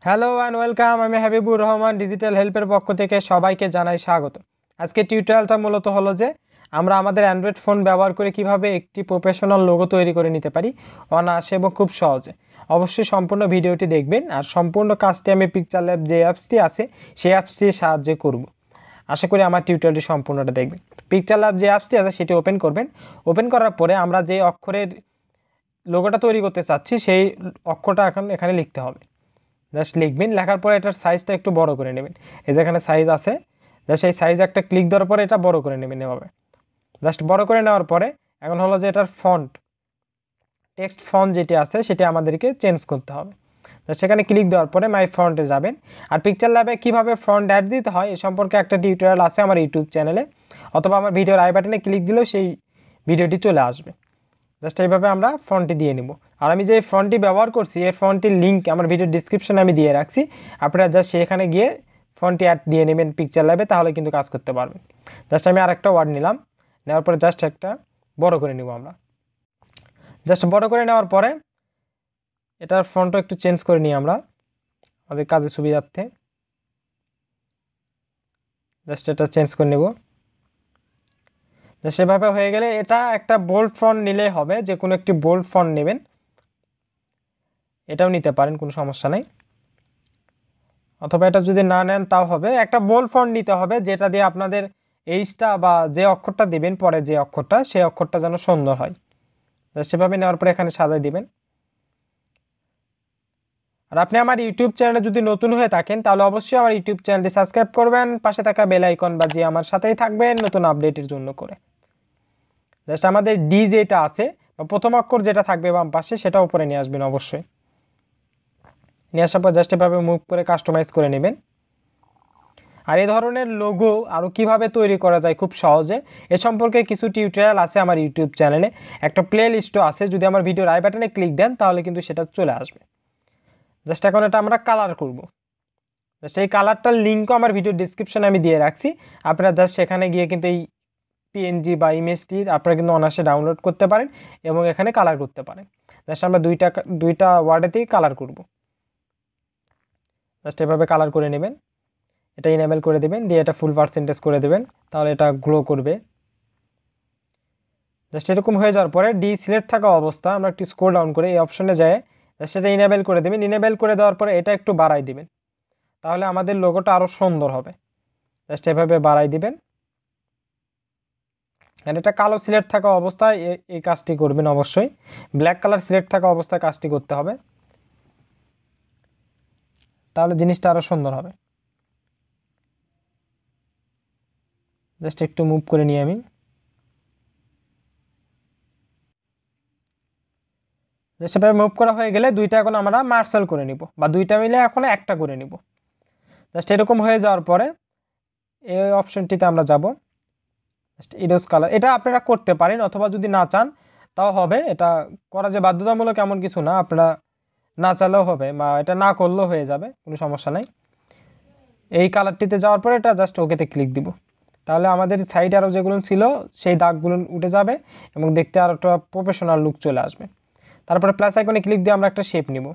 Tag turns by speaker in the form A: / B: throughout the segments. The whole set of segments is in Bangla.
A: Hello and welcome. আমি হাবিবুর রহমান, ডিজিটাল হেল্পের পক্ষ থেকে সবাইকে জানাই স্বাগত। আজকে টিউটোরিয়ালটা মূলত হলো যে আমরা আমাদের অ্যান্ড্রয়েড ফোন ব্যবহার করে কিভাবে একটি প্রফেশনাল লোগো তৈরি করে নিতে পারি অনায়াসে এবং খুব সহজে। অবশ্যই সম্পূর্ণ ভিডিওটি দেখবেন, আর সম্পূর্ণ কাজটি আমি পিকচারল্যাব যে অ্যাপসটি আছে সেই অ্যাপসটির সাহায্যে করব। আশা করি আমার টিউটোরিয়ালটি সম্পূর্ণটা দেখবেন। পিকচারল্যাব যে অ্যাপসটি আছে সেটি ওপেন করবেন। ওপেন করার পরে আমরা যে অক্ষরের লোগোটা তৈরি করতে চাচ্ছি সেই অক্ষরটা এখানে লিখতে হবে। জাস্ট লিখবেন, লেখার পরে এটার সাইজটা একটু বড় করে নেবেন। এই যেখানে সাইজ আছে, জাস্ট এই সাইজ একটা ক্লিক দেওয়ার পরে এটা বড় করে নেবেন এভাবে। জাস্ট বড় করে নেওয়ার পরে এখন হলো যে এটার ফন্ট, টেক্সট ফন্ট যেটি আছে সেটি আমাদেরকে চেঞ্জ করতে হবে। জাস্ট সেখানে ক্লিক দেওয়ার পরে মাই ফন্টে যাবেন। আর পিকচারল্যাবে কীভাবে ফন্ট অ্যাড দিতে হয় এ সম্পর্কে একটা টিউটোরিয়াল আছে আমার ইউটিউব চ্যানেলে, অথবা আমার ভিডিওর আই বাটনে ক্লিক দিলেও সেই ভিডিওটি চলে আসবে। জাস্ট এইভাবে আমরা ফন্টটি দিয়ে নেব। আর আমি যে ফন্টটি ব্যবহার করছি এই ফন্টটির লিঙ্ক আমার ভিডিও ডিসক্রিপশনে আমি দিয়ে রাখছি, আপনারা জাস্ট সেখানে গিয়ে ফন্টটি অ্যাড দিয়ে নেবেন পিকচারল্যাবে, তাহলে কিন্তু কাজ করতে পারবেন। জাস্ট আমি আরেকটা ওয়ার্ড নিলাম, নেওয়ার পরে জাস্ট একটা বড় করে নেব আমরা। জাস্ট বড় করে নেওয়ার পরে এটার ফন্টও একটু চেঞ্জ করে নিই আমরা আমাদের কাজের সুবিধার্থে। জাস্ট এটা চেঞ্জ করে নেব। সেভাবে হয়ে গেলে এটা একটা বোল্ড ফন্ট নিলেই হবে, যে কোনো একটি বোল্ড ফন্ট নেবেন, এটাও নিতে পারেন, কোনো সমস্যা নেই। অথবা এটা যদি না নেন তাও হবে, একটা বোল্ড ফন্ট নিতে হবে যেটা দিয়ে আপনাদের এইচটা বা যে অক্ষরটা দিবেন পরে যে অক্ষরটা, সেই অক্ষরটা যেন সুন্দর হয়। সেভাবে নেওয়ার পরে এখানে সাজাই দিবেন। আর আপনি আমার ইউটিউব চ্যানেলে যদি নতুন হয়ে থাকেন তাহলে অবশ্যই আমার ইউটিউব চ্যানেলটি সাবস্ক্রাইব করবেন, পাশে থাকা বেল আইকন বাজিয়ে আমার সাথেই থাকবেন নতুন আপডেটের জন্য করে। জাস্ট আমাদের ডি যেটা আছে বা প্রথম অক্ষর যেটা থাকবে বাম পাশে সেটা উপরে নিয়ে আসবেন অবশ্যই। নিয়ে আসার পর জাস্ট এভাবে মুভ করে কাস্টমাইজ করে নেবেন। আর এই ধরনের লোগো আরও কীভাবে তৈরি করা যায় খুব সহজে এ সম্পর্কে কিছু টিউটোরিয়াল আছে আমার ইউটিউব চ্যানেলে, একটা প্লে লিস্টও আছে, যদি আমার ভিডিওর আই বাটনে ক্লিক দেন তাহলে কিন্তু সেটা চলে আসবে। জাস্ট এখন এটা আমরা কালার করব। জাস্ট এই কালারটার লিঙ্কও আমার ভিডিও ডিসক্রিপশনে আমি দিয়ে রাখছি, আপনারা জাস্ট সেখানে গিয়ে কিন্তু এই পিএনজি বা ইমেজটি আপনারা কিন্তু অনায়াসে ডাউনলোড করতে পারেন এবং এখানে কালার করতে পারেন। জাস্ট আমরা দুইটা ওয়ার্ডেতেই কালার করব। জাস্ট এভাবে কালার করে নেবেন, এটা ইনেবল করে দেবেন, দিয়ে এটা ফুল পার্সেন্টেজ করে দেবেন, তাহলে এটা গ্লো করবে। জাস্ট এরকম হয়ে যাওয়ার পরে ডি সিলেক্ট থাকা অবস্থা আমরা একটু স্ক্রল ডাউন করে এই অপশনে যায় জাস্ট এটা ইনেবল করে দেবেন। ইনেবল করে দেওয়ার পরে এটা একটু বাড়াই দিবেন, তাহলে আমাদের লোগোটা আরও সুন্দর হবে। জাস্ট এভাবে বাড়াই দিবেন। আর এটা কালো সিলেক্ট থাকা অবস্থায় এই কাজটি করবেন, অবশ্যই ব্ল্যাক কালার সিলেক্ট থাকা অবস্থায় কাজটি করতে হবে, তাহলে জিনিসটা আরও সুন্দর হবে। জাস্ট একটু মুভ করে নিই আমি। সেভাবে মুভ করা হয়ে গেলে দুইটা এখন আমরা মার্সেল করে নিব, বা দুইটা মিলে এখন একটা করে নিব। জাস্ট এরকম হয়ে যাওয়ার পরে এই অপশনটিতে আমরা যাব, জাস্ট ইরোজ কালার, এটা আপনারা করতে পারেন, অথবা যদি না চান তাও হবে। এটা করা যে বাধ্যতামূলক এমন কিছু না, আপনারা না চালেও হবে বা এটা না করলেও হয়ে যাবে, কোনো সমস্যা নাই। এই কালারটিতে যাওয়ার পরে এটা জাস্ট ওকেতে ক্লিক দিব, তাহলে আমাদের সাইডে আরও যেগুলো ছিল সেই দাগগুলো উঠে যাবে এবং দেখতে আরও একটা প্রফেশনাল লুক চলে আসবে। তারপরে প্লাস আইকনে ক্লিক দিয়ে আমরা একটা শেপ নিব।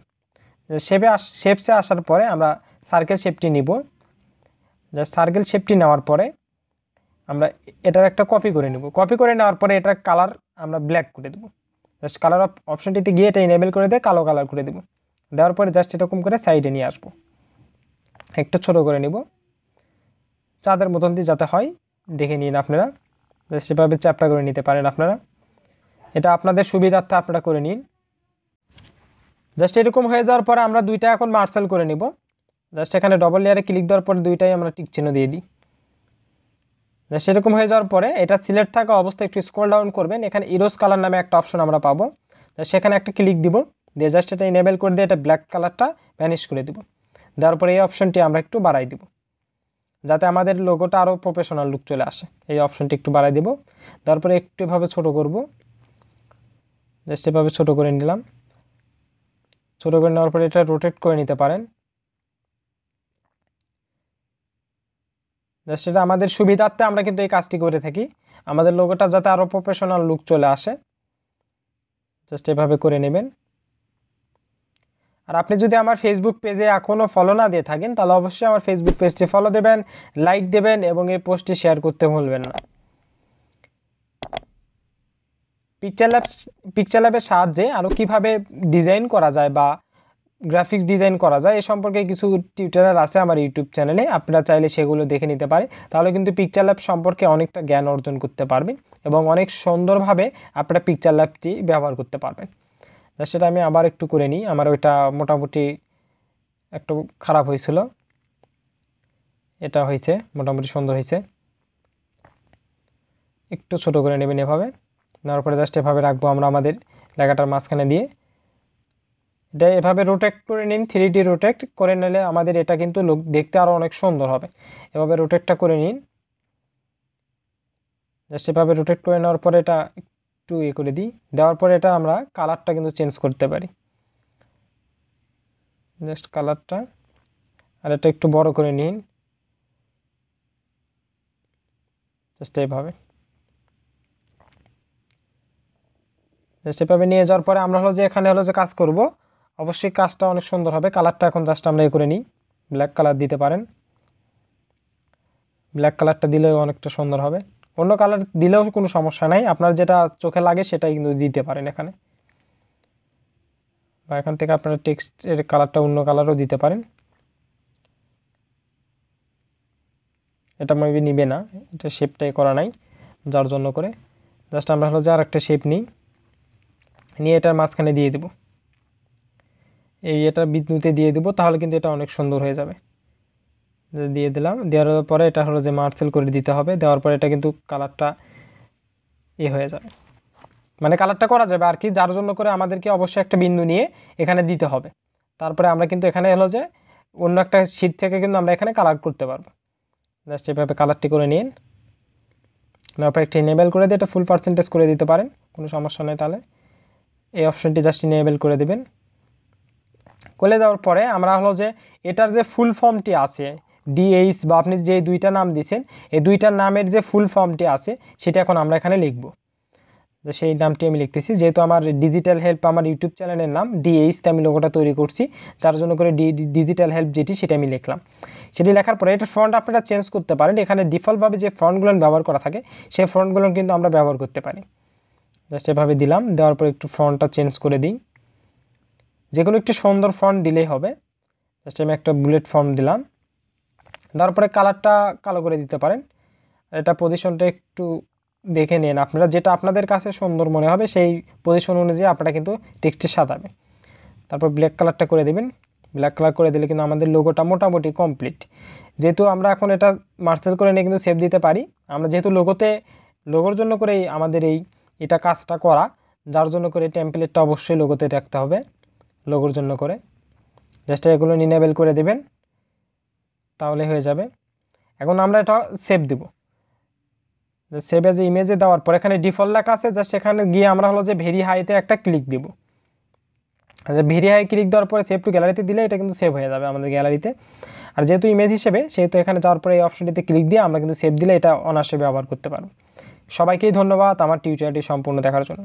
A: শেপসে আসার পরে আমরা সার্কেল শেপটি নিব। জাস্ট সার্কেল শেপটি নেওয়ার পরে আমরা এটার একটা কপি করে নেব। কপি করে নেওয়ার পরে এটার কালার আমরা ব্ল্যাক করে দেবো। জাস্ট কালার অপশনটিতে গিয়ে এটা ইনেবল করে দিয়ে কালো কালার করে দেবো। দেওয়ার পরে জাস্ট এরকম করে সাইডে নিয়ে আসবো, একটু ছোট করে নিব, চাঁদের মতন দিয়ে যাতে হয় দেখে নিন আপনারা। জাস্ট সেভাবে চ্যাপটা করে নিতে পারেন আপনারা, এটা আপনাদের সুবিধার্থে আপনারা করে নিন। জাস্ট এরকম হয়ে যাওয়ার পরে আমরা দুইটা এখন মার্সেল করে নিব। জাস্ট এখানে ডবল লেয়ারে ক্লিক দেওয়ার পরে দুইটাই আমরা টিক চিহ্ন দিয়ে দিই। জাস্ট এরকম হয়ে যাওয়ার পরে এটা সিলেক্ট থাকা অবস্থায় একটু স্ক্রল ডাউন করবেন, এখানে ইরোজ কালার নামে একটা অপশন আমরা পাবো, সেখানে একটা ক্লিক দিব, দিয়ে জাস্ট এটা ইনেবল করে দিয়ে এটা ব্ল্যাক কালারটা ভ্যানিশ করে দিব। দেওয়ার পরে এই অপশনটি আমরা একটু বাড়াই দিব যাতে আমাদের লোগোটা আরও প্রফেশনাল লুক চলে আসে। এই অপশনটি একটু বাড়াই দিব, দেওয়ার পরে একটু এভাবে ছোটো করব, জাস্ট এভাবে ছোটো করে নিলাম। ছোটো করে নেওয়ার পরে এটা রোটেট করে নিতে পারেন। জাস্ট এটা আমাদের সুবিধার্থে আমরা কিন্তু এই কাজটি করে থাকি, আমাদের লোগোটা যাতে আরও প্রফেশনাল লুক চলে আসে। জাস্ট এভাবে করে নেবেন। আর আপনি যদি আমার ফেসবুক পেজে এখনও ফলো না দিয়ে থাকেন তাহলে অবশ্যই আমার ফেসবুক পেজটি ফলো দেবেন, লাইক দেবেন এবং এই পোস্টটি শেয়ার করতে ভুলবেন না। পিকচারল্যাবের সাহায্যে আরও কীভাবে ডিজাইন করা যায় বা গ্রাফিক্স ডিজাইন করা যায় এ সম্পর্কে কিছু টিউটোরিয়াল আছে আমার ইউটিউব চ্যানেলে, আপনারা চাইলে সেগুলো দেখে নিতে পারেন। তাহলে কিন্তু পিকচারল্যাব সম্পর্কে অনেকটা জ্ঞান অর্জন করতে পারবেন এবং অনেক সুন্দরভাবে আপনারা পিকচারল্যাবটি ব্যবহার করতে পারবেন। সেটা আমি আবার একটু করে নিই, আমার ওইটা মোটামুটি একটু খারাপ হয়েছিল, এটা হয়েছে মোটামুটি সুন্দর হয়েছে। একটু ছোট করে নেবেন এভাবে, নেওয়ার পরে জাস্ট এভাবে রাখবো আমরা আমাদের লেখাটার মাঝখানে দিয়ে। এটা এভাবে রোটেট করে নিন, 3D রোটেট করে নিলে আমাদের এটা কিন্তু দেখতে আরও অনেক সুন্দর হবে। এভাবে রোটেটটা করে নিন, জাস্ট এভাবে রোটেট করে নেওয়ার পরে এটা একটু করে দিই, দেওয়ার পরে এটা আমরা কালারটা কিন্তু চেঞ্জ করতে পারি, জাস্ট কালারটা। আর এটা একটু বড় করে নিন, জাস্ট এইভাবে। জাস্ট এভাবে নিয়ে যাওয়ার পরে আমরা হলো যে এখানে হলো যে কাজ করব, অবশ্যই কাজটা অনেক সুন্দর হবে। কালারটা এখন জাস্ট আমরা করে নিই, ব্ল্যাক কালার দিতে পারেন, ব্ল্যাক কালারটা দিলেও অনেকটা সুন্দর হবে। অন্য কালার দিলেও কোনো সমস্যা নাই, আপনার যেটা চোখে লাগে সেটাই কিন্তু দিতে পারেন এখানে, বা এখান থেকে আপনারা টেক্সটের কালারটা অন্য কালারও দিতে পারেন। এটা মেবি নিবে না, এটা শেপটাই করা নাই যার জন্য করে। জাস্ট আমরা হলো যে আর একটা শেপ নিই, নিয়ে এটার মাঝখানে দিয়ে দেব, এটা বিদ্যুতে দিয়ে দেবো, তাহলে কিন্তু এটা অনেক সুন্দর হয়ে যাবে। দিয়ে দিলাম, দেওয়ার পরে এটা হলো যে মার্সেল করে দিতে হবে, দেওয়ার পরে এটা কিন্তু কালারটা হয়ে যাবে, মানে কালারটা করা যাবে আর কি, যার জন্য করে আমাদেরকে অবশ্যই একটা বিন্দু নিয়ে এখানে দিতে হবে। তারপরে আমরা কিন্তু এখানে হলো যে অন্য একটা শীট থেকে কিন্তু আমরা এখানে কালার করতে পারবো। জাস্ট এভাবে কালারটি করে নিন, তারপর একটা ইনেবল করে দিয়ে এটা ফুল পার্সেন্টেজ করে দিতে পারেন, কোনো সমস্যা নেই। তাহলে এই অপশনটি জাস্ট ইনেবল করে দেবেন। করে দেওয়ার পরে আমরা হলো যে এটার যে ফুল ফর্মটি আছে ডিএইচ বা আপনি যে দুইটা নাম দিয়েছেন এই দুইটার নামের যে ফুল ফর্মটি আছে সেটা এখন আমরা এখানে লিখব। তো সেই নামটি আমি লিখতেছি, যেহেতু আমার ডিজিটাল হেল্প আমার ইউটিউব চ্যানেলের নাম, ডিএইচতে আমি লোগোটা তৈরি করছি, যার জন্য করে ডিজিটাল হেল্প যেটি সেটা আমি লিখলাম। সেটি লেখার পরে এটার ফন্ট আপনারা চেঞ্জ করতে পারেন, এখানে ডিফল্টভাবে যে ফন্টগুলো ব্যবহার করা থাকে সেই ফন্টগুলো কিন্তু আমরা ব্যবহার করতে পারি। জাস্ট এভাবে দিলাম, দেওয়ার পরে একটু ফন্টটা চেঞ্জ করে দিই, যে কোনো একটি সুন্দর ফন্ট দিলেই হবে। জাস্ট আমি একটা বুলেট ফন্ট দিলাম, তারপরে কালারটা কালো করে দিতে পারেন। এটা পজিশনটা একটু দেখে নিন, আপনারা যেটা আপনাদের কাছে সুন্দর মনে হবে সেই পজিশন অনুযায়ী আপনারা কিন্তু টেক্সটটি সাজাবে। তারপর ব্ল্যাক কালারটা করে দেবেন, ব্ল্যাক কালার করে দিলে কিন্তু আমাদের লোগোটা মোটামুটি কমপ্লিট। যেহেতু আমরা এখন এটা মার্সেল করে নিয়ে কিন্তু সেভ দিতে পারি, আমরা যেহেতু লোগোর জন্য করেই আমাদের এটা কাজটা করা, যার জন্য করে টেমপ্লেটটা অবশ্যই লোগোতে রাখতে হবে লোগোর জন্য করে। জাস্ট এগুলো ইনেবল করে দেবেন, তাহলে হয়ে যাবে। এখন আমরা এটা সেভ দেব, সেভ এজ ইমেজে দেওয়ার পর এখানে ডিফল্ট লেখা আছে, জাস্ট এখানে গিয়ে আমরা হলো যে ভেরি হাইতে একটা ক্লিক দিব। আচ্ছা, ভেরি হাই ক্লিক দেওয়ার পরে সেভ টু গ্যালারিতে দিলে এটা কিন্তু সেভ হয়ে যাবে আমাদের গ্যালারিতে। আর যেহেতু ইমেজ হিসেবে সেহেতু এখানে যাওয়ার পরে এই অপশনটিতে ক্লিক দিয়ে আমরা কিন্তু সেভ দিলে এটা অনায়াসে ব্যবহার করতে পারবো। সবাইকেই ধন্যবাদ আমার টিউটোরিয়ালটি সম্পূর্ণ দেখার জন্য।